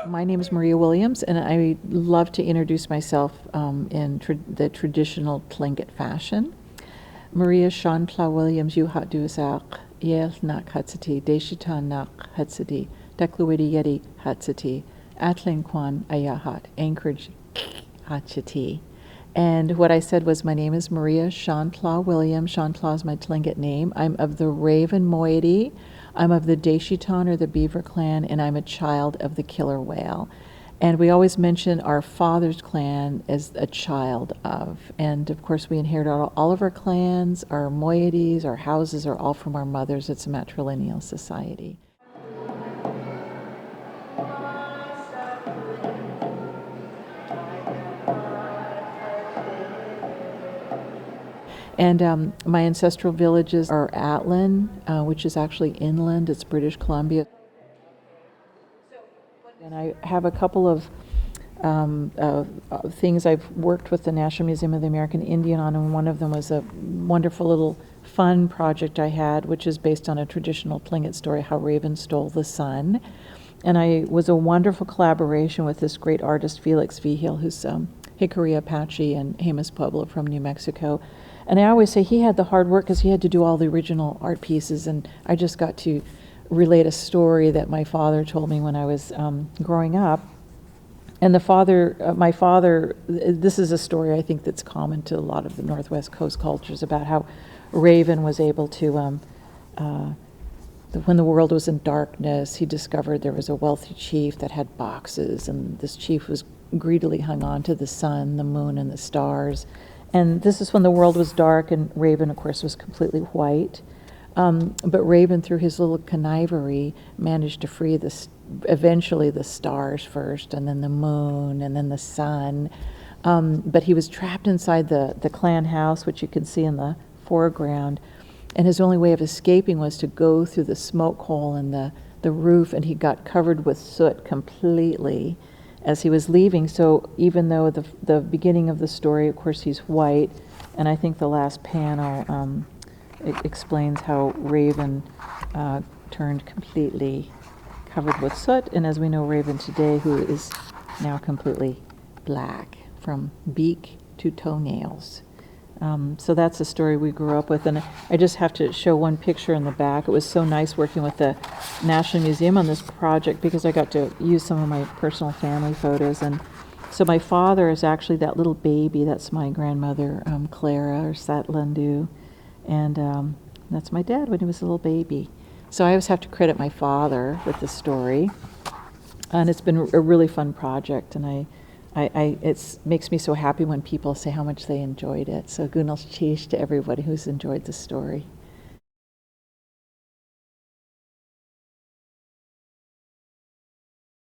My name is Maria Williams, and I love to introduce myself in the traditional Tlingit fashion. Maria Shantla Williams, Yuhat Dusak, Yel Nak Hatsati, Deshitan Nak Hatsati, Dekluidi Yeti Hatsati, Atlin Kwan Ayahat, Anchorage Hachati. And what I said was, my name is Maria Shantla Williams. Shantla is my Tlingit name. I'm of the Raven moiety. I'm of the Deshitan, or the Beaver clan, and I'm a child of the killer whale. And we always mention our father's clan as a child of. And of course, we inherit all of our clans, our moieties, our houses are all from our mothers. It's a matrilineal society. And my ancestral villages are Atlin, which is actually inland. It's British Columbia. And I have a couple of things I've worked with the National Museum of the American Indian on, and one of them was a wonderful little fun project I had, which is based on a traditional Tlingit story, How Raven Stole the Sun. And I was a wonderful collaboration with this great artist, Felix Vigil, who's Hickory Apache and Jemez Pueblo from New Mexico. And I always say he had the hard work because he had to do all the original art pieces, and I just got to relate a story that my father told me when I was growing up. And my father, this is a story I think that's common to a lot of the Northwest Coast cultures, about how Raven was able to, when the world was in darkness, he discovered there was a wealthy chief that had boxes, and this chief was greedily hung on to the sun, the moon, and the stars. And this is when the world was dark, and Raven, of course, was completely white. But Raven, through his little connivery, managed to free eventually the stars first, and then the moon, and then the sun. But he was trapped inside the clan house, which you can see in the foreground. And his only way of escaping was to go through the smoke hole in the roof, and he got covered with soot completely as he was leaving. So even though the beginning of the story, of course, he's white, and I think the last panel it explains how Raven turned completely covered with soot, and as we know, Raven today, who is now completely black from beak to toenails. So that's a story we grew up with, and I just have to show one picture in the back. It was so nice working with the National Museum on this project because I got to use some of my personal family photos. And so my father is actually that little baby. That's my grandmother, Clara, or Satlandu, and that's my dad when he was a little baby. So I always have to credit my father with the story, and it's been a really fun project, and it makes me so happy when people say how much they enjoyed it. So Gunal Chish to everybody who's enjoyed the story.